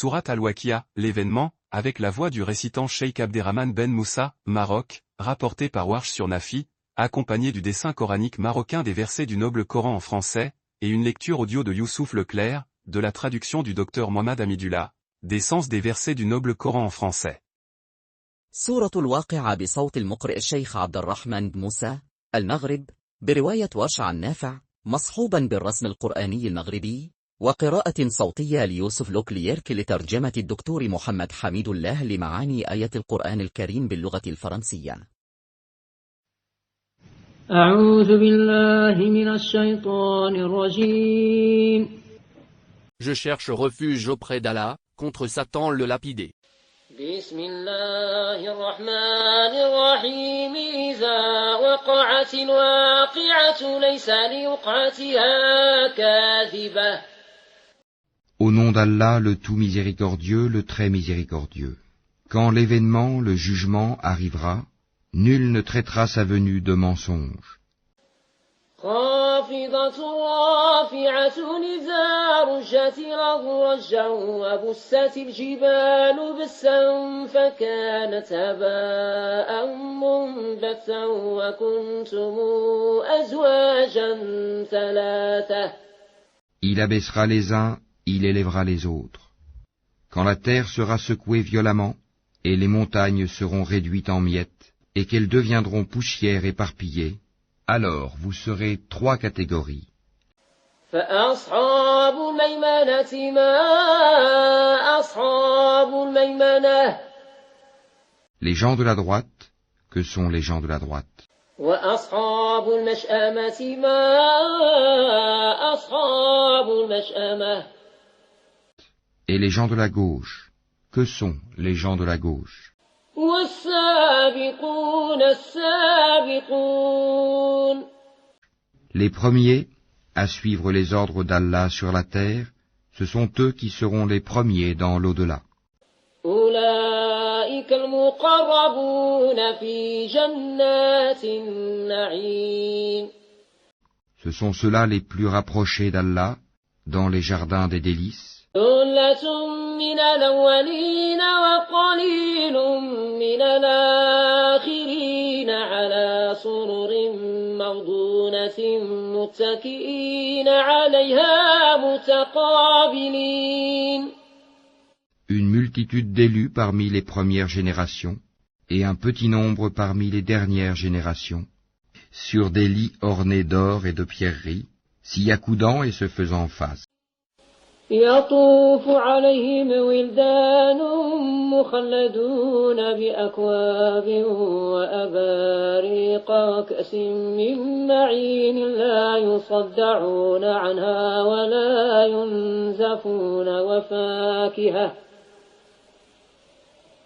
Sourate al-Waqi'a, l'événement, avec la voix du récitant Cheikh Abderrahman Ben Moussa, Maroc, rapporté par Warsh sur Nafi, accompagné du dessin coranique marocain des versets du noble Coran en français, et une lecture audio de Youssouf Leclerc, de la traduction du docteur Mohamed Hamidullah, des sens des versets du noble Coran en français. سورة الواقعة بصوت المقرئ الشيخ عبد الرحمن بن موسى، المغرب، برواية ورش عن نافع، مصحوبا بالرسم القرآني المغربي، وقراءة صوتية ليوسف لوكلييرك لترجمة الدكتور محمد حميد الله لمعاني آية القرآن الكريم باللغة الفرنسية. أعوذ بالله من الشيطان الرجيم. Je cherche refuge auprès d'Allah, contre Satan le lapidé. بسم الله الرحمن الرحيم. إذا وقعت الواقعة ليس لوقعتها كاذبة. Au nom d'Allah, le tout miséricordieux, le très miséricordieux. Quand l'événement, le jugement, arrivera, nul ne traitera sa venue de mensonge. خافضة رافعة إذا رجت الأرض رجا وبست الجبال بسا فكانت هباء منبثا وكنتم أزواجا ثلاثة. Il abaissera les uns, il élèvera les autres. Quand la terre sera secouée violemment, et les montagnes seront réduites en miettes, et qu'elles deviendront poussière éparpillée, alors vous serez trois catégories. فأصحاب الميمنة ما أصحاب الميمنة. Les gens de la droite, que sont les gens de la droite? وأصحاب المشأمة ما أصحاب المشأمة. Et les gens de la gauche, que sont les gens de la gauche? والسابقون السابقون. Les premiers, à suivre les ordres d'Allah sur la terre, ce sont eux qui seront les premiers dans l'au-delà. أولئك المقربون في جنات النعيم. Ce sont ceux-là les plus rapprochés d'Allah, dans les jardins des délices. ثلة من الأولين وقليل من الآخرين على سرر موضونة متكئين عليها متقابلين. Une multitude d'élus parmi les premières générations, et un petit nombre parmi les dernières générations, sur des lits ornés d'or et de pierreries, s'y accoudant et se faisant face. يطوف عليهم ولدان مخلدون بأكواب وأباريق وكأس من معين لا يصدعون عنها ولا ينزفون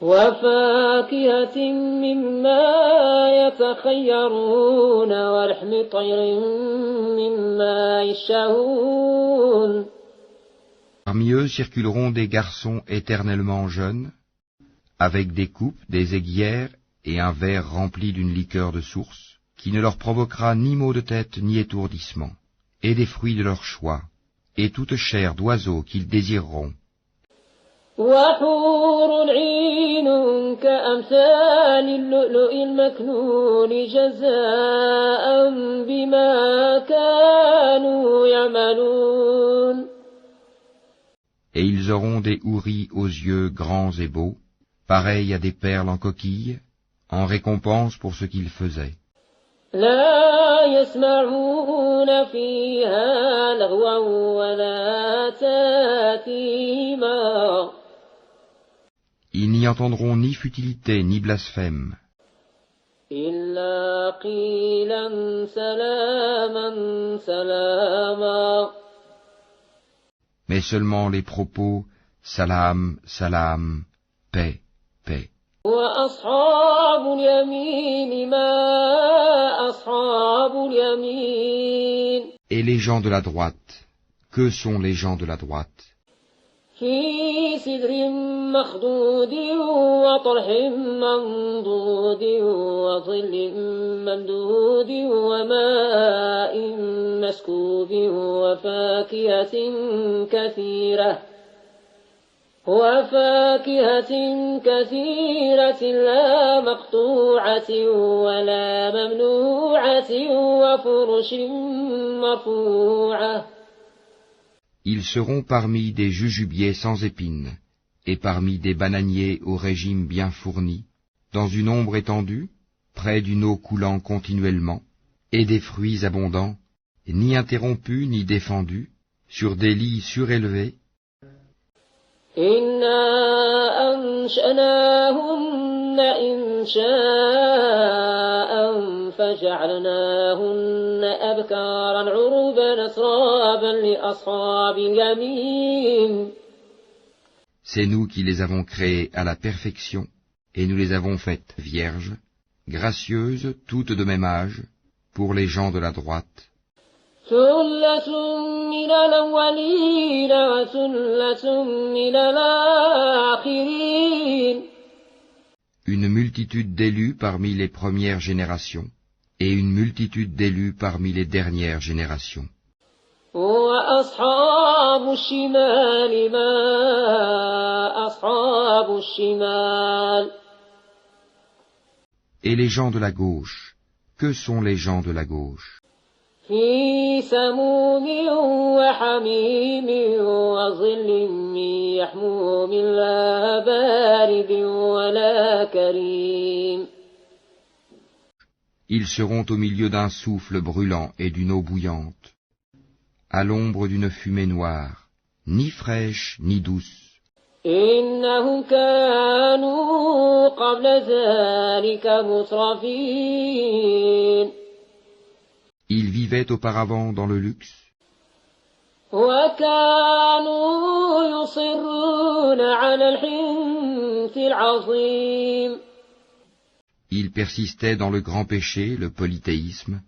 وفاكهة مما يتخيرون ولحم طير مما يشتهون. Parmi eux circuleront des garçons éternellement jeunes, avec des coupes, des aiguières et un verre rempli d'une liqueur de source, qui ne leur provoquera ni maux de tête ni étourdissement, et des fruits de leur choix, et toute chair d'oiseaux qu'ils désireront. وحور عين كأمثال اللؤلؤ المكنون جزاء بما كانوا يعملون. Et ils auront des houris aux yeux grands et beaux, pareils à des perles en coquille, en récompense pour ce qu'ils faisaient. لا يسمعون فيها لغوا ولا تأثيما. Ils n'y entendront ni futilité ni blasphème. إلا قيلا سلاما سلاما. Mais seulement les propos « salam, salam, paix, paix ». وأصحاب اليمين ما أصحاب اليمين. Et les gens de la droite, que sont les gens de la droite? في سدر مخضود وطرح منضود وظل ممدود وماء مسكوب وفاكهة كثيرة وفاكهة كثيرة لا مقطوعة ولا ممنوعة وفرش مرفوعة. Ils seront parmi des jujubiers sans épines, et parmi des bananiers au régime bien fourni, dans une ombre étendue, près d'une eau coulant continuellement, et des fruits abondants, ni interrompus ni défendus, sur des lits surélevés. إنا أنشأناهن إنشاء فجعلناهن أبكارا عربا أترابا لأصحاب اليمين. C'est nous qui les avons créées à la perfection, et nous les avons faites vierges, gracieuses, toutes de même âge, pour les gens de la droite. ثلة من الأولين وثلة من الآخرين. Une multitude d'élus parmi les premières générations, et une multitude d'élus parmi les dernières générations. وأصحاب الشمال ما أصحاب الشمال. Et les gens de la gauche, que sont les gens de la gauche? في سموم وحميم وظل من يحموم لا بارد ولا كريم. Ils seront au milieu d'un souffle brûlant et d'une eau bouillante, à l'ombre d'une fumée noire, ni fraîche ni douce. إنهم كانوا قبل ذلك مترفين. Ils vivaient auparavant dans le luxe, وكانوا يصرون على الحنث العظيم. ils persistaient dans le grand péché, le polythéisme,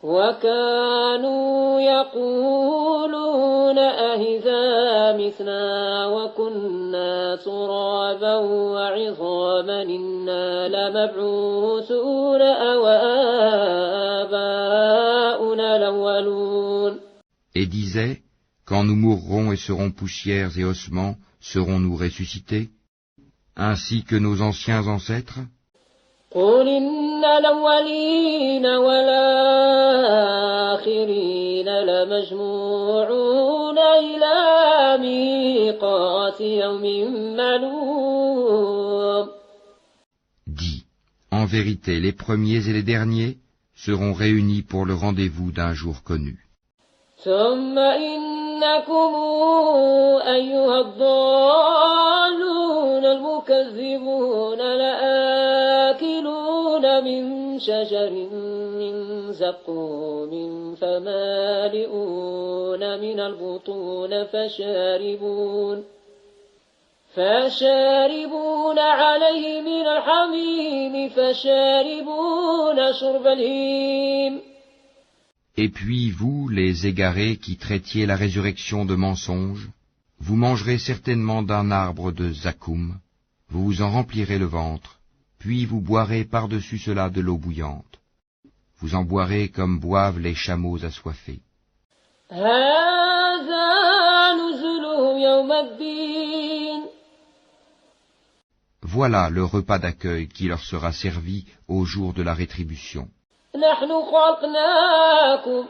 وكانوا يقولون أهذا مثنا وكنا ترابا وعظاما إنا لمبعوثون أو آباؤنا الأولون. et disaient, quand nous mourrons et serons poussières et ossements, serons-nous ressuscités, ainsi que nos anciens ancêtres? قل إن الأولين والآخرين لمجموعون إلى ميقات يوم معلوم. Dis, en vérité, les premiers et les derniers seront réunis pour le rendez-vous d'un jour connu. ثم إنكم أيها الضالون المكذبون لآكلون من شجر من زقوم فمالئون من البطون فشاربون عليه من الحميم فشاربون شرب الهيم. Et puis vous, les égarés qui traitiez la résurrection de mensonge, vous mangerez certainement d'un arbre de zakoum, vous vous en remplirez le ventre, puis vous boirez par-dessus cela de l'eau bouillante. Vous en boirez comme boivent les chameaux assoiffés. Voilà le repas d'accueil qui leur sera servi au jour de la rétribution. نحن خلقناكم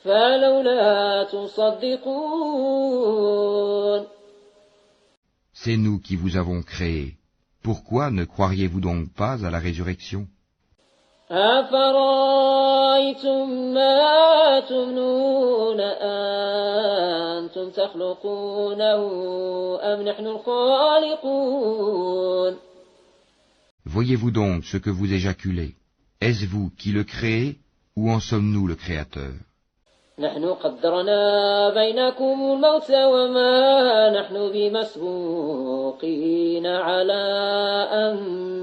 فلولا تصدقون. C'est nous qui vous avons créés. Pourquoi ne croiriez-vous donc pas à la résurrection? أفرأيتم ما تمنون أنتم تخلقونه أم نحن الخالقون. Voyez-vous donc ce que vous éjaculez. Est-ce vous qui le créez, ou en sommes-nous le Créateur? نحن قدرنا بينكم الموت وما نحن بمسبوقين على أن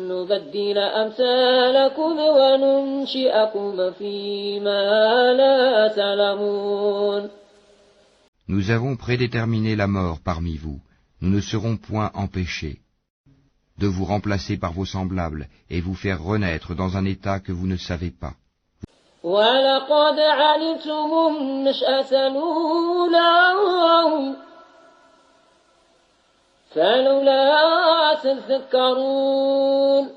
نبدل أمثالكم وننشئكم فيما لا تعلمون. Nous avons prédéterminé la mort parmi vous. Nous ne serons point empêchés de vous remplacer par vos semblables et vous faire renaître dans un état que vous ne savez pas. وَلَقَدْ عَلِمْتُمُ النَّشْأَةَ الْأُولَىٰ فلولا تذكرون.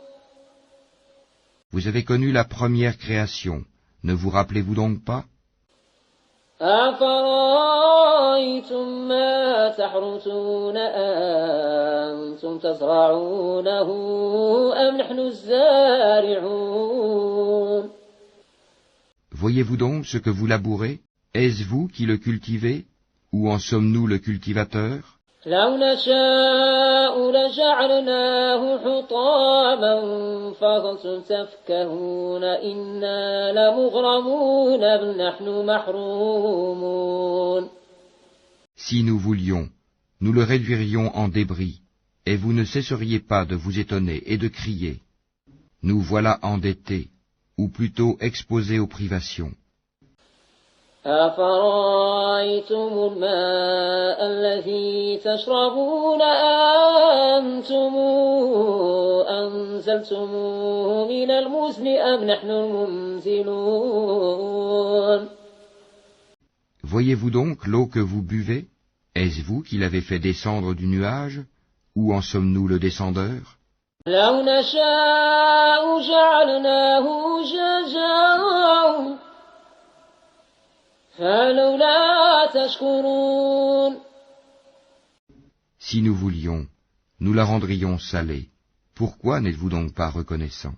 Vous avez connu la première création, ne vous rappelez-vous donc pas? أفرأيتم ما تحرثون أنتم تزرعونه أم نحن الزارعون. Voyez-vous donc ce que vous labourez? Est-ce vous qui le cultivez, ou en sommes-nous le cultivateur? لو نشاء لجعلناه حطاما فظلتم تفكهون إنا لمغرمون بل نحن محرومون. Si nous voulions, nous le réduirions en débris, et vous ne cesseriez pas de vous étonner et de crier. Nous voilà endettés, ou plutôt exposés aux privations. أفرأيتم الماء الذي تشربون أنتم أنزلتموه من المزن أم نحن المنزلون. Voyez-vous donc l'eau que vous buvez? Est-ce vous qui l'avez fait descendre du nuage, ou en sommes-nous le descendeur? لو نشاء جعلناه أجاجا فلولا تشكرون. Si nous voulions, nous la rendrions salée. Pourquoi n'êtes-vous donc pas reconnaissant?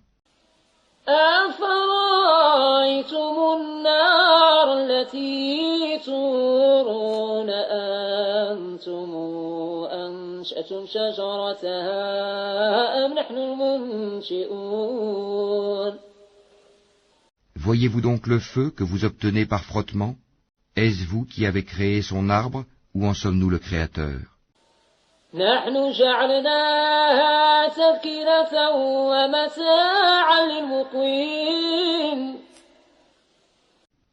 أفرأيتم النار التي تورون أنتم أنشأتم شجرتها أم نحن المنشئون. Voyez-vous donc le feu que vous obtenez par frottement? Est-ce vous qui avez créé son arbre, ou en sommes-nous le créateur? نحن جعلناها تذكرة ومتاعا للمقوين.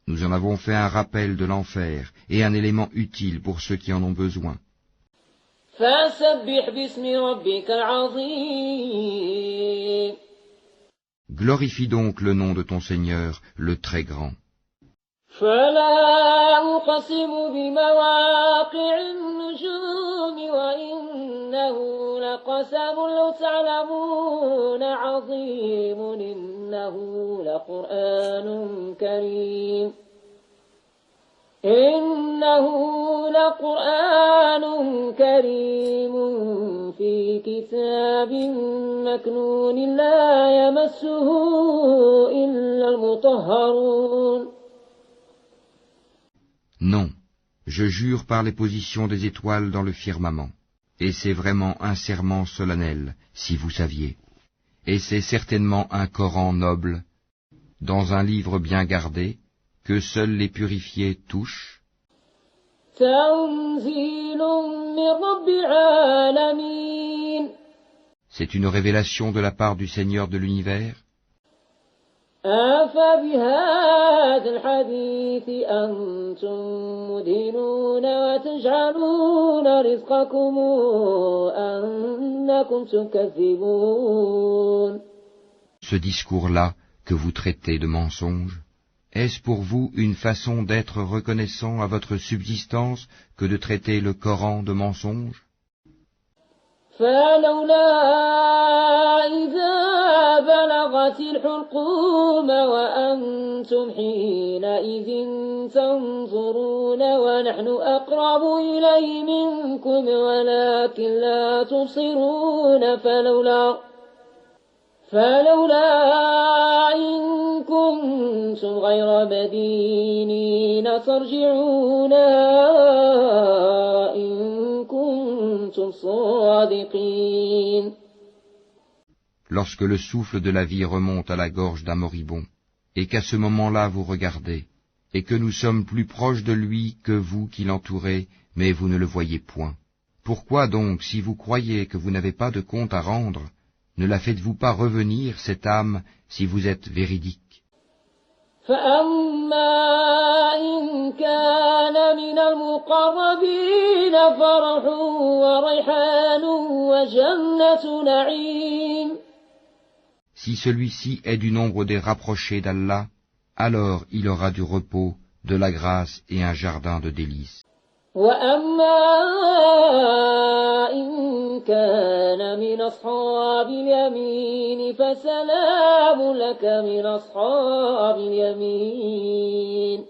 Nous en avons fait un rappel de l'enfer et un élément utile pour ceux qui en ont besoin. فسبح باسم ربك العظيم. Glorifie donc le nom de ton Seigneur, le très grand. فلا أقسم بمواقع النجوم وإنه لقسم لو تعلمون عظيم إنه لقرآن كريم. إنه لقرآن كريم في كتاب مكنون لا يمسه إلا المطهرون. Non, je jure par les positions des étoiles dans le firmament, et c'est vraiment un serment solennel, si vous saviez. Et c'est certainement un Coran noble, dans un livre bien gardé, que seuls les purifiés touchent. تنزيل من رب العالمين. C'est une révélation de la part du Seigneur de l'univers. أفبهذا الحديث أنتم مدهنون وتجعلون رزقكم أنكم تكذبون. Ce discours-là, que vous traitez de mensonge, est-ce pour vous une façon d'être reconnaissant à votre subsistance que de traiter le Coran de mensonge? فلولا إذا بلغت الحلقوم وأنتم حينئذ تنظرون ونحن أقرب إليه منكم ولكن لا تبصرون. فلولا إن كنتم غير مدينين ترجعونها إن كنتم صادقين. Lorsque le souffle de la vie remonte à la gorge d'un moribond, et qu'à ce moment-là vous regardez, et que nous sommes plus proches de lui que vous qui l'entourez, mais vous ne le voyez point. Pourquoi donc, si vous croyez que vous n'avez pas de compte à rendre, ne la faites-vous pas revenir, cette âme, si vous êtes véridique? فأما إن كان من المقربين فرح وريحان وجنة نعيم. Si celui-ci est du nombre des rapprochés d'Allah, alors il aura du repos, de la grâce et un jardin de délices. وأما إن من أصحاب اليمين فسلام لك من أصحاب اليمين.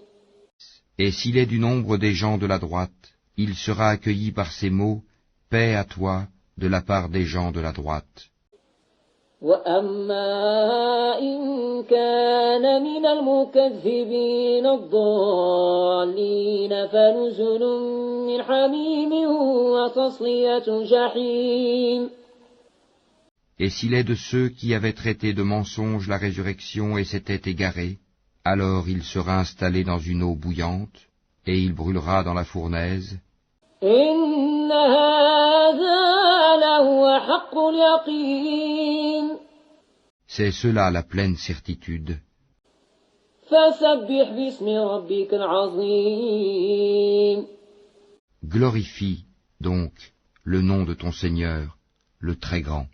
Et s'il est du nombre des gens de la droite, il sera accueilli par ces mots, paix à toi, de la part des gens de la droite. وأما إن كان من المكذبين الضالين فنزل من حميم وتصلية جحيم. Et s'il est de ceux qui avaient traité de mensonge la résurrection et s'étaient égarés, alors il sera installé dans une eau bouillante, et il brûlera dans la fournaise. إن هذا لهو حق اليقين. C'est cela la pleine certitude. فسبح باسم ربك العظيم. Glorifie, donc, le nom de ton Seigneur, le Très Grand.